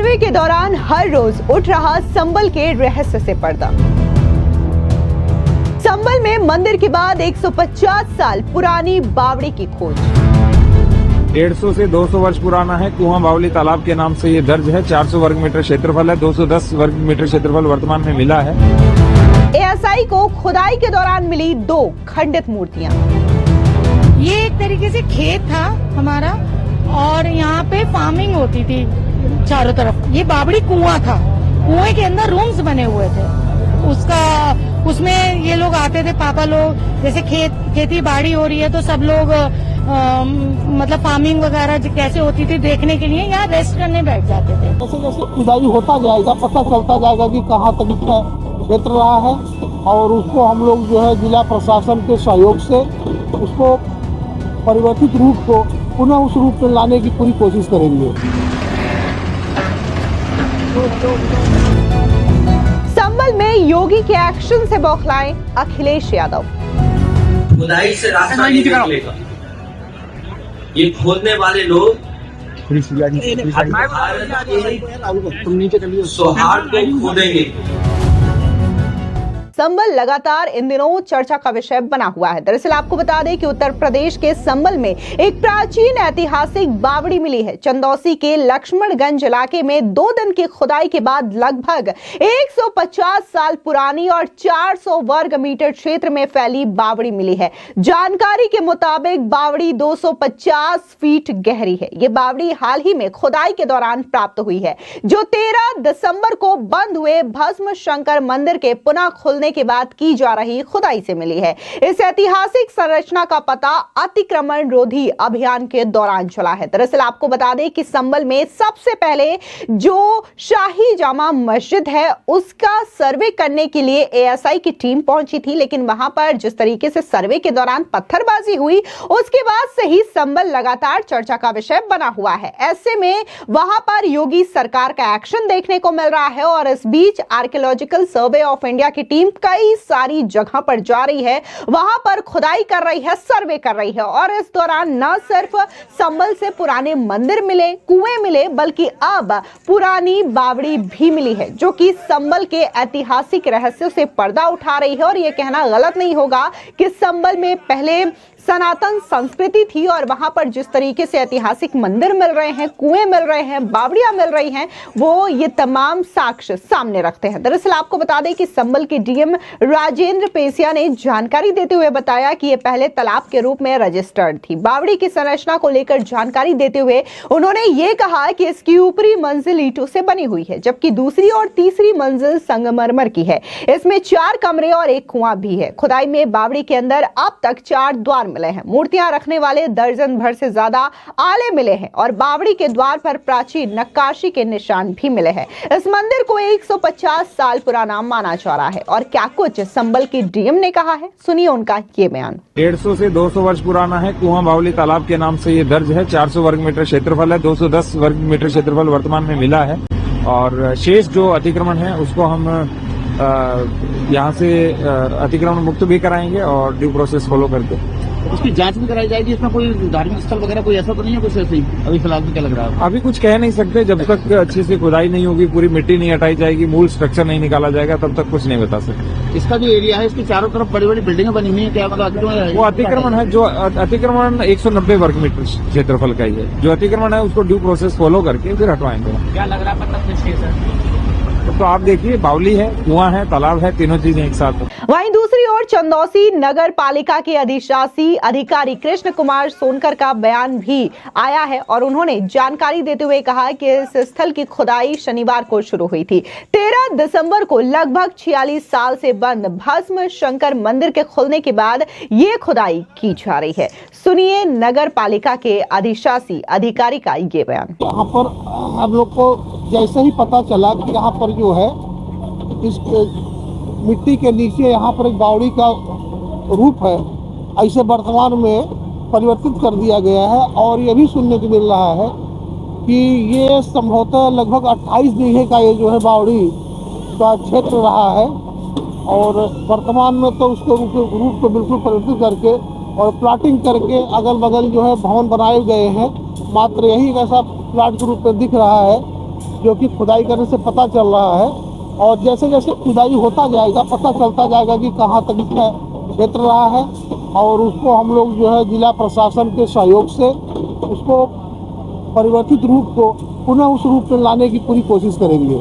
सर्वे के दौरान हर रोज उठ रहा संबल के रहस्य से पर्दा। संबल में मंदिर के बाद 150 साल पुरानी बावड़ी की खोज। 150 से 200 वर्ष पुराना है। कुआं बावली तालाब के नाम से ये दर्ज है। 400 वर्ग मीटर क्षेत्रफल है। 210 वर्ग मीटर क्षेत्रफल वर्तमान में मिला है। एएसआई को खुदाई के दौरान मिली 2 खंडित मूर्तियां। ये एक तरीके से खेत था हमारा और यहाँ पे फार्मिंग होती थी चारों तरफ। ये बावड़ी कुआं था, कुएं के अंदर रूम्स बने हुए थे। उसमें ये लोग आते थे, पापा लोग, जैसे खेती बाड़ी हो रही है तो सब लोग मतलब फार्मिंग वगैरह कैसे होती थी देखने के लिए यहाँ रेस्ट करने बैठ जाते थे। जैसे जैसे खुदाई होता जाएगा पता चलता जाएगा कि कहाँ तक इसका क्षेत्र रहा है और उसको हम लोग जो है जिला प्रशासन के सहयोग से उसको परिवर्तित रूप को पुनः उस रूप में लाने की पूरी कोशिश करेंगे। संबल में योगी के एक्शन से बौखलाए अखिलेश यादव। खुदाई से रास्ता नहीं निकलेगा। ये खोदने वाले लोग सौहार्द को खोदेंगे। संबल लगातार इन दिनों चर्चा का विषय बना हुआ है। दरअसल आपको बता दें कि उत्तर प्रदेश के संबल में एक प्राचीन ऐतिहासिक बावड़ी मिली है। चंदौसी के लक्ष्मणगंज इलाके में 2 दिन की खुदाई के बाद लगभग 150 साल पुरानी और 400 वर्ग मीटर क्षेत्र में फैली बावड़ी मिली है। जानकारी के मुताबिक बावड़ी 250 फीट गहरी है। ये बावड़ी हाल ही में खुदाई के दौरान प्राप्त हुई है, जो 13 दिसंबर को बंद हुए भस्म शंकर मंदिर के पुनः खुलने के बाद की जा रही खुदाई से मिली है। इस ऐतिहासिक संरचना का पता अतिक्रमण रोधी अभियान के दौरान चला है। दरअसल आपको बता दें कि संबल में सबसे पहले जो शाही जामा मस्जिद है उसका सर्वे करने के लिए एएसआई की टीम पहुंची थी, लेकिन वहां पर जिस तरीके से सर्वे के दौरान पत्थरबाजी हुई उसके बाद से ही संबल लगातार चर्चा का विषय बना हुआ है। ऐसे में वहां पर योगी सरकार का एक्शन देखने को मिल रहा है और इस बीच आर्कियोलॉजिकल सर्वे ऑफ इंडिया की टीम कई सारी जगह पर जा रही है, वहां पर खुदाई कर रही है, सर्वे कर रही है और इस दौरान न सिर्फ संबल से पुराने मंदिर मिले, कुएं मिले, बल्कि अब पुरानी बावड़ी भी मिली है, जो कि संबल के ऐतिहासिक रहस्यों से पर्दा उठा रही है। और यह कहना गलत नहीं होगा कि संबल में पहले सनातन संस्कृति थी और वहां पर जिस तरीके से ऐतिहासिक मंदिर मिल रहे हैं, कुएं मिल रहे हैं, बावड़ियां मिल रही हैं, वो ये तमाम साक्ष्य सामने रखते हैं। दरअसल आपको बता दें कि संबल के डीएम राजेंद्र पेसिया ने जानकारी देते हुए बताया कि ये पहले तालाब के रूप में रजिस्टर्ड थी। बावड़ी की संरचना को लेकर जानकारी देते हुए उन्होंने ये कहा कि इसकी ऊपरी मंजिल ईंटों से बनी हुई है, जबकि दूसरी और तीसरी मंजिल संगमरमर की है। इसमें 4 कमरे और एक कुआं भी है। खुदाई में बावड़ी के अंदर अब तक 4 द्वार मिले हैं। मूर्तियां रखने वाले दर्जन भर से ज्यादा आले मिले हैं और बावड़ी के द्वार पर प्राचीन नक्काशी के निशान भी मिले हैं। इस मंदिर को 150 साल पुराना माना जा रहा है। और क्या कुछ संबल के डीएम ने कहा है, सुनिए उनका ये बयान। 150 से 200 वर्ष पुराना है। कुआं बावली तालाब के नाम से ये दर्ज है। 400 वर्ग मीटर क्षेत्रफल है। 210 वर्ग मीटर क्षेत्रफल वर्तमान में मिला है और शेष जो अतिक्रमण है उसको हम यहाँ से अतिक्रमण मुक्त भी कराएंगे और ड्यू प्रोसेस फॉलो करके उसकी जांच भी कराई जाएगी। इसमें कोई धार्मिक स्थल वगैरह कोई ऐसा तो नहीं है कुछ ऐसे ही? अभी फिलहाल तो क्या लग रहा है? अभी कुछ कह नहीं सकते। जब तक अच्छे से खुदाई नहीं होगी, पूरी मिट्टी नहीं हटाई जाएगी, मूल स्ट्रक्चर नहीं निकाला जाएगा, तब तक कुछ नहीं बता सकते। इसका जो एरिया है इसके चारों तरफ बड़ी बड़ी बिल्डिंगें बनी हुई है, क्या मतलब वो अतिक्रमण है? जो अतिक्रमण 190 वर्ग मीटर क्षेत्रफल का ही है। जो अतिक्रमण है उसको ड्यू प्रोसेस फॉलो करके फिर हटवाएंगे। क्या लग रहा है मतलब तो आप देखिए, बावली है, कुआं है, तालाब है, तीनों चीजें एक साथ। वहीं दूसरी ओर चंदौसी नगर पालिका के अधिशासी अधिकारी कृष्ण कुमार सोनकर का बयान भी आया है और उन्होंने जानकारी देते हुए कहा कि इस स्थल की खुदाई शनिवार को शुरू हुई थी। 13 दिसंबर को लगभग 46 साल से बंद भस्म शंकर मंदिर के खुलने के बाद ये खुदाई की जा रही है। सुनिए नगर पालिका के अधिशासी अधिकारी का ये बयान। यहाँ पर हम लोग को जैसे ही पता चला कि यहाँ पर जो है इस मिट्टी के नीचे यहाँ पर एक बावड़ी का रूप है, ऐसे वर्तमान में परिवर्तित कर दिया गया है। और ये भी सुनने को मिल रहा है कि ये संभवतः लगभग 28 बीघे का ये जो है बावड़ी का क्षेत्र रहा है और वर्तमान में तो उसको रूप को बिल्कुल परिवर्तित करके और प्लाटिंग करके अगल बगल जो है भवन बनाए गए हैं। मात्र यही एक ऐसा प्लाट के रूप में दिख रहा है जो कि खुदाई करने से पता चल रहा है। और जैसे जैसे खुदाई होता जाएगा पता चलता जाएगा कि कहाँ तक इसका क्षेत्र रहा है, और उसको हम लोग जो है जिला प्रशासन के सहयोग से उसको परिवर्तित रूप को पुनः उस रूप में लाने की पूरी कोशिश करेंगे।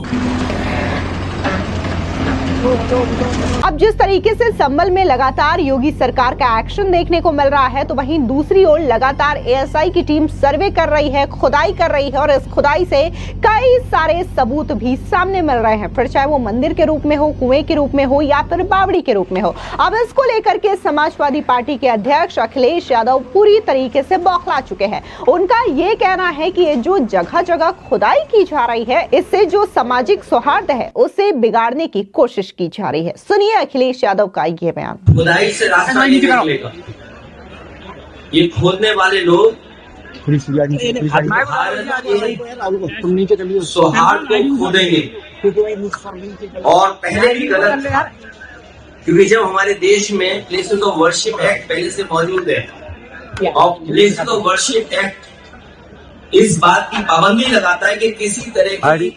अब जिस तरीके से संभल में लगातार योगी सरकार का एक्शन देखने को मिल रहा है, तो वहीं दूसरी ओर लगातार एएसआई की टीम सर्वे कर रही है, खुदाई कर रही है, और इस खुदाई से कई सारे सबूत भी सामने मिल रहे हैं, फिर चाहे वो मंदिर के रूप में हो, कुएं के रूप में हो, या फिर बावड़ी के रूप में हो। अब इसको लेकर के समाजवादी पार्टी के अध्यक्ष अखिलेश यादव पूरी तरीके से बौखला चुके हैं। उनका ये कहना है कि ये जो जगह जगह खुदाई की जा रही है, इससे जो सामाजिक सौहार्द है उसे बिगाड़ने की कोशिश की जा रही है। सुनिए अखिलेश यादव का ये बयान। खुदाई से रास्ता नहीं निकलेगा। ये खोदने वाले लोग सौहार्द को खोदेंगे, और पहले भी गलत था, क्योंकि जब हमारे देश में प्लेसेस ऑफ वर्शिप एक्ट पहले से मौजूद है, और प्लेसेस ऑफ वर्शिप एक्ट इस बात की पाबंदी लगाता है कि किसी तरह की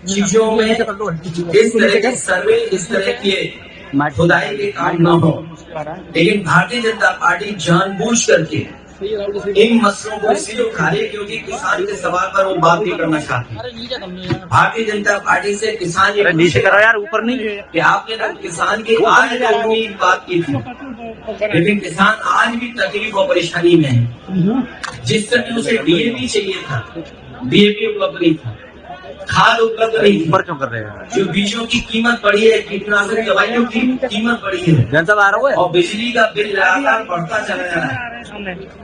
चीजों में इस तरह के सर्वे, इस तरह के खुदाई के काम न हो। लेकिन भारतीय जनता पार्टी जानबूझ करके इन मसलों को इसलिए उठा रही है क्योंकि किसान के सवाल पर वो बात नहीं करना चाहती। भारतीय जनता पार्टी से किसान ये नीचे करो यार, ऊपर नहीं, कि आपने तो किसान की आज उम्मीद बात की थी, लेकिन किसान आज भी तकलीफ और परेशानी में है। जिस तरह उसे डीएपी चाहिए था, डीएपी उपलब्ध नहीं था, खाद उपलब्ध नहीं थी, क्यों कर रहे हैं, जो बीजों की कीमत बढ़ी है, कीटनाशक दवाइयों की कीमत बढ़ी है, और बिजली का बिल लगातार बढ़ता चला जा रहा है।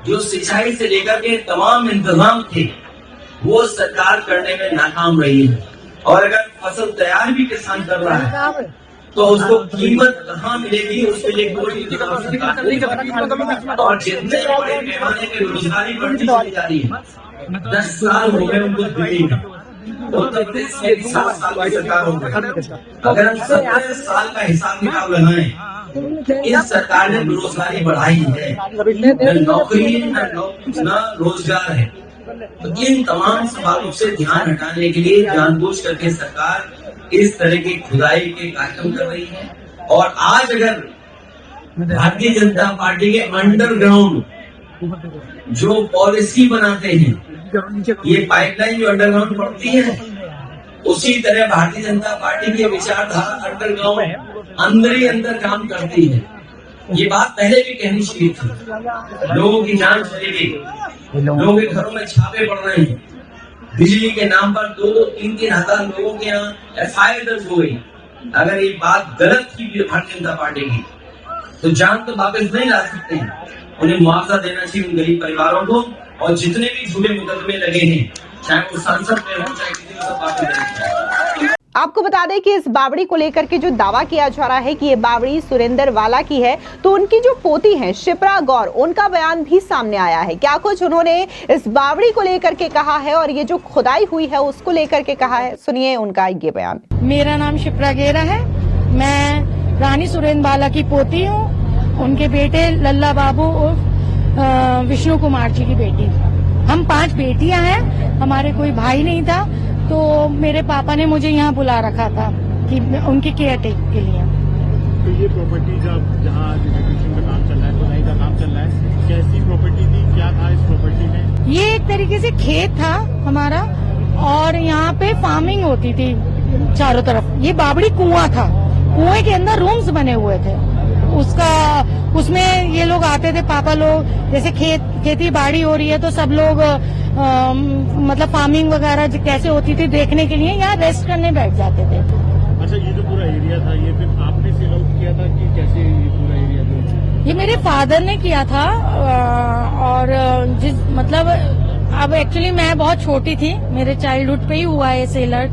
जो सिंचाई से लेकर के तमाम इंतजाम थे वो सरकार करने में नाकाम रही है। और अगर फसल तैयार भी किसान कर रहा है तो उसको कीमत कहाँ मिलेगी, उसके लिए कोई इंतजाम सरकार नहीं कर रही। और जितने बड़े पैमाने पे रोजगारी बढ़ती चली जा रही है, 10 साल हो गए उनको दिल्ली में, उत्तर प्रदेश में 7 साल की सरकार हो गई। अगर हम 17 साल का हिसाब किताब लगाएं, इस सरकार ने बेरोजगारी बढ़ाई है, न नौकरी न रोजगार है। तो इन तमाम सवालों से ध्यान हटाने के लिए जानबूझ करके सरकार इस तरह की खुदाई के कार्यक्रम कर रही है। और आज अगर भारतीय जनता पार्टी के अंडरग्राउंड जो पॉलिसी बनाते हैं, ये पाइपलाइन जो अंडरग्राउंड पड़ती है, उसी तरह भारतीय जनता पार्टी की विचारधारा अंडरग्राउंड अंदर ही अंदर काम करती है। ये बात पहले भी कहनी चाहिए थी। लोगों की जान चली गई, लोगों के घरों में छापे पड़ रहे हैं, बिजली के नाम पर 2-2, 3-3 हजार लोगों के यहाँ एफआईआर दर्ज हो गई। अगर ये बात गलत थी भारतीय जनता पार्टी की, तो जान तो वापस नहीं ला सकते हैं। उन्हें मुआवजा देना चाहिए उन गरीब परिवारों को, और जितने भी झूठे मुकदमे लगे हैं, चाहे वो सांसद में हो, चाहे किसी को, वापस देना। आपको बता दें कि इस बावड़ी को लेकर के जो दावा किया जा रहा है कि ये बावड़ी सुरेंद्र वाला की है, तो उनकी जो पोती हैं शिप्रा गौर, उनका बयान भी सामने आया है। क्या कुछ उन्होंने इस बावड़ी को लेकर के कहा है और ये जो खुदाई हुई है उसको लेकर के कहा है, सुनिए उनका ये बयान। मेरा नाम शिप्रा गेरा है, मैं रानी सुरेंद्र वाला की पोती हूँ, उनके बेटे लल्ला बाबू और विष्णु कुमार जी की बेटी। हम 5 बेटियां हैं, हमारे कोई भाई नहीं था, तो मेरे पापा ने मुझे यहाँ बुला रखा था कि उनकी केयर टेक के लिए। तो ये प्रॉपर्टी जहाँ रिनोवेशन का काम चल रहा है, खुदाई का काम चल रहा है, कैसी प्रॉपर्टी थी, क्या था इस प्रॉपर्टी में? ये एक तरीके से खेत था हमारा, और यहाँ पे फार्मिंग होती थी चारों तरफ। ये बावड़ी कुआं था, कुएं के अंदर रूम्स बने हुए थे, उसमें ये लोग आते थे, पापा लोग, जैसे खेती बाड़ी हो रही है तो सब लोग मतलब फार्मिंग वगैरह कैसे होती थी देखने के लिए यहाँ रेस्ट करने बैठ जाते थे। अच्छा, ये जो पूरा एरिया था, ये फिर आपने सेल आउट किया था कि कैसे ये पूरा एरिया था? ये मेरे फादर ने किया था, और मतलब अब एक्चुअली मैं बहुत छोटी थी, मेरे चाइल्डहुड पे ही हुआ है सेल आउट।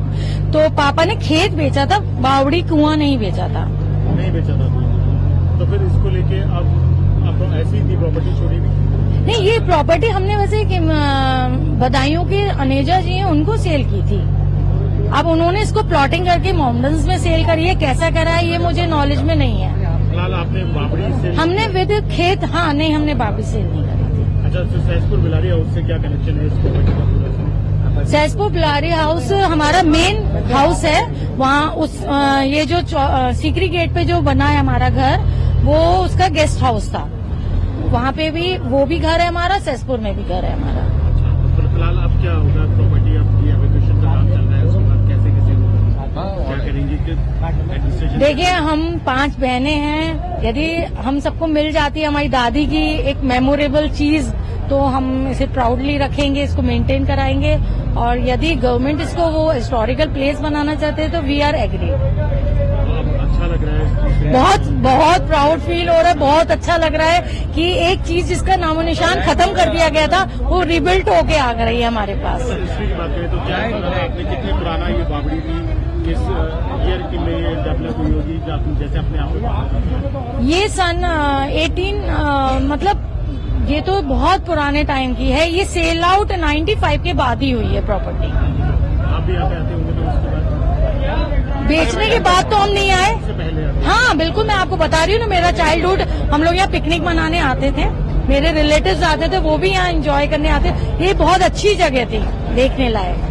तो पापा ने खेत बेचा था, बावड़ी कुआं नहीं बेचा था। नहीं बेचा था, तो फिर इसको लेके अब ऐसी थी प्रॉपर्टी छोड़ी भी? नहीं, ये प्रॉपर्टी हमने वैसे बदायूं के अनेजा जी हैं उनको सेल की थी। अब उन्होंने इसको प्लॉटिंग करके माउंटेन्स में सेल करी है, कैसा करा है ये मुझे नॉलेज में नहीं है। फिलहाल आपने बावड़ी सेल? हमने विद खेत, हाँ नहीं, हमने बावड़ी सेल नहीं करी थी। अच्छा, तो सहसपुर बिलारी हाउस से क्या कनेक्शन है इस प्रॉपर्टी का? पूरा सहसपुर बिलारी हाउस हमारा मेन हाउस है। वहाँ ये जो सीकरी गेट पे जो बना है हमारा घर, वो उसका गेस्ट हाउस था। वहाँ पे भी वो भी घर है हमारा, सहसपुर में भी घर है हमारा। तो फिलहाल अब क्या होगा? प्रॉपर्टी अब ये एविक्यूशन का काम चल रहा है, उसके बाद कैसे होगा, क्या करेंगे? एडमिनिस्ट्रेशन देखिए, हम 5 बहनें हैं। यदि हम सबको मिल जाती है हमारी दादी की एक मेमोरेबल चीज, तो हम इसे प्राउडली रखेंगे, इसको मेंटेन कराएंगे। और यदि गवर्नमेंट इसको वो हिस्टोरिकल प्लेस बनाना चाहते हैं तो वी आर एग्री। अच्छा लग रहा है, बहुत बहुत प्राउड फील हो रहा है। बहुत अच्छा लग रहा है कि एक चीज जिसका नामो निशान खत्म कर दिया गया था, वो रिबिल्ट होके आ रही है हमारे पास। हिस्ट्री की बात करें तो क्या आपने कितनी पुराना ये बावड़ी थी, किस ईयर की में ये डेवलप हुई होगी, जैसे अपने आप ये सन 18 मतलब ये तो बहुत पुराने टाइम की है। ये सेल आउट 95 के बाद ही हुई है प्रॉपर्टी। आप भी यहाँ पे आते होंगे तो उसके बाद बेचने के बाद तो हम नहीं आए। उससे पहले हाँ बिल्कुल, मैं आपको बता रही हूँ ना, मेरा चाइल्डहुड हम लोग यहाँ पिकनिक मनाने आते थे, मेरे रिलेटिव्स आते थे, वो भी यहाँ एंजॉय करने आते। ये बहुत अच्छी जगह थी, देखने लायक।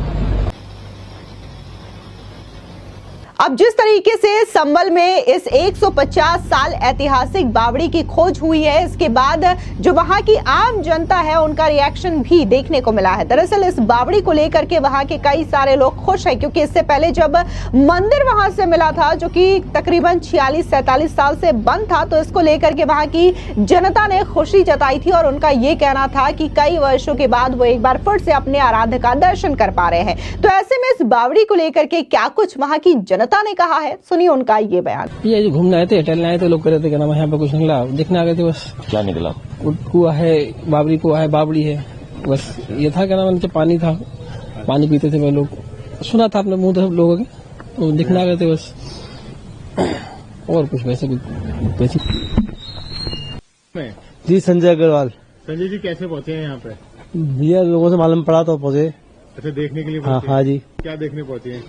अब जिस तरीके से संभल में इस 150 साल ऐतिहासिक बावड़ी की खोज हुई है, इसके बाद जो वहां की आम जनता है उनका रिएक्शन भी देखने को मिला है। दरअसल इस बावड़ी को लेकर के वहां के कई सारे लोग खुश हैं, क्योंकि इससे पहले जब मंदिर वहां से मिला था, जो कि तकरीबन 46-47 साल से बंद था, तो इसको लेकर के वहां की जनता ने खुशी जताई थी और उनका ये कहना था कि कई वर्षों के बाद वो एक बार फिर से अपने आराध्य का दर्शन कर पा रहे हैं। तो ऐसे में इस बावड़ी को लेकर के क्या कुछ वहां की जनता ने कहा है, सुनिए उनका ये बयान। ये जो घूमने आए थे, टहलने आए थे, लोग कह रहे थे क्या नाम है, यहाँ पे कुछ निकला, देखने आ गए थे बस। क्या निकला? कुआ है, बावड़ी कुआ है, बावड़ी है, बस ये था। क्या नाम, नीचे पानी था, पानी पीते थे वे लोग, सुना था अपने मुंह से लोगों के, तो देखने आ गए थे बस। और कुछ वैसे कुछ। जी संजय अग्रवाल। संजय जी कैसे पहुंचे हैं यहाँ पे? भैया लोगों से मालूम पड़ा तो पहुंचे। अच्छा, देखने के लिए हाँ पहुंचे? हाँ जी। क्या देखने पहुंचे हैं?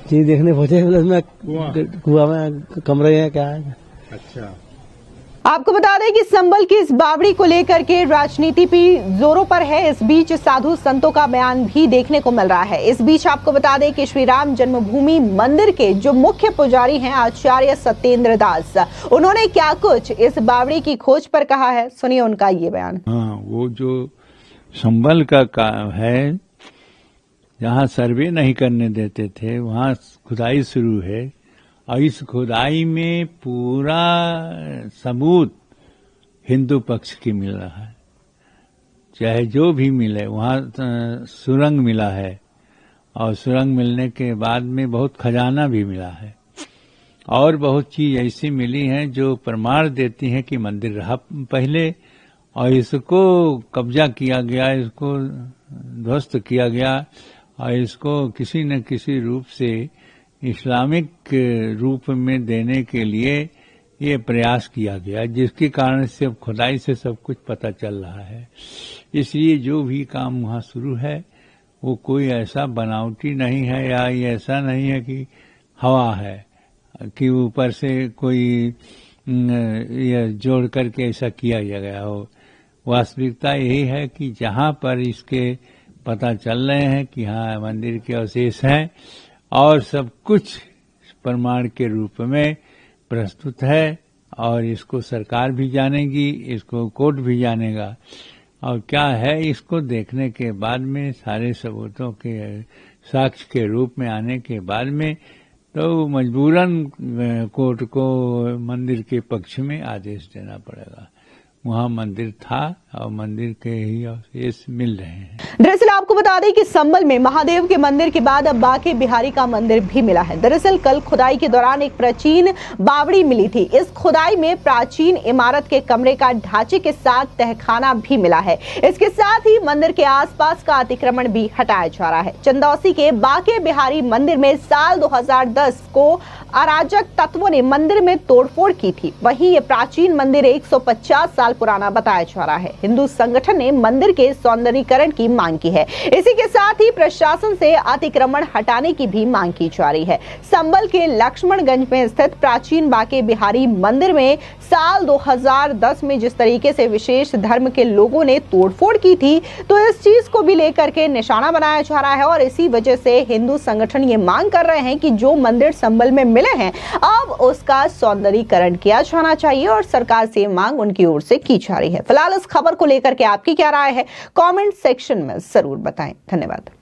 जी देखने पहुंचे, में कुआ में कमरे हैं क्या है। अच्छा, आपको बता दें कि संभल की इस बावड़ी को लेकर के राजनीति भी जोरों पर है। इस बीच साधु संतों का बयान भी देखने को मिल रहा है। इस बीच आपको बता दें कि श्री राम जन्मभूमि मंदिर के जो मुख्य पुजारी हैं आचार्य सत्येंद्र दास, उन्होंने क्या कुछ इस बावड़ी की खोज पर कहा है, सुनिए उनका ये बयान। हाँ, वो जो संभल का काम है, जहाँ सर्वे नहीं करने देते थे वहाँ खुदाई शुरू है, और इस खुदाई में पूरा सबूत हिंदू पक्ष की मिल रहा है। चाहे जो भी मिले, वहाँ सुरंग मिला है, और सुरंग मिलने के बाद में बहुत खजाना भी मिला है, और बहुत चीज ऐसी मिली हैं जो प्रमाण देती हैं कि मंदिर रहा पहले, और इसको कब्जा किया गया, इसको ध्वस्त किया गया, और इसको किसी न किसी रूप से इस्लामिक रूप में देने के लिए ये प्रयास किया गया, जिसके कारण से अब खुदाई से सब कुछ पता चल रहा है। इसलिए जो भी काम वहाँ शुरू है वो कोई ऐसा बनावटी नहीं है, या ये ऐसा नहीं है कि हवा है कि ऊपर से कोई ये जोड़ करके ऐसा किया गया हो। वास्तविकता यही है कि जहाँ पर इसके पता चल रहे हैं कि हाँ मंदिर के अवशेष हैं, और सब कुछ प्रमाण के रूप में प्रस्तुत है, और इसको सरकार भी जानेगी, इसको कोर्ट भी जानेगा, और क्या है इसको देखने के बाद में सारे सबूतों के साक्ष्य के रूप में आने के बाद में तो मजबूरन कोर्ट को मंदिर के पक्ष में आदेश देना पड़ेगा। वहाँ मंदिर था और मंदिर के ही अवशेष मिल रहे हैं। दरअसल आपको बता दें कि संभल में महादेव के मंदिर के बाद अब बांके बिहारी का मंदिर भी मिला है। दरअसल कल खुदाई के दौरान एक प्राचीन बावड़ी मिली थी। इस खुदाई में प्राचीन इमारत के कमरे का ढांचे के साथ तहखाना भी मिला है। इसके साथ ही मंदिर के आसपास का अतिक्रमण भी हटाया जा रहा है। चंदौसी के बांके बिहारी मंदिर में साल 2010 को अराजक तत्वों ने मंदिर में तोड़फोड़ की थी। वहीं ये प्राचीन मंदिर 150 साल पुराना बताया जा रहा है। हिंदू संगठन ने मंदिर के सौंदर्यीकरण की मांग की है। इसी के साथ ही प्रशासन से अतिक्रमण हटाने की भी मांग की जा रही है। संभल के लक्ष्मणगंज में स्थित प्राचीन बांके बिहारी मंदिर में साल 2010 में जिस तरीके से विशेष धर्म के लोगों ने तोड़फोड़ की थी, तो इस चीज को भी लेकर के निशाना बनाया जा रहा है और इसी वजह से हिंदू संगठन ये मांग कर रहे हैं कि जो मंदिर संभल में मिले हैं अब उसका सौंदर्यीकरण किया जाना चाहिए और सरकार से मांग उनकी ओर से की जा रही है। फिलहाल इस खबर को लेकर के आपकी क्या राय है, कमेंट सेक्शन में जरूर बताएं। धन्यवाद।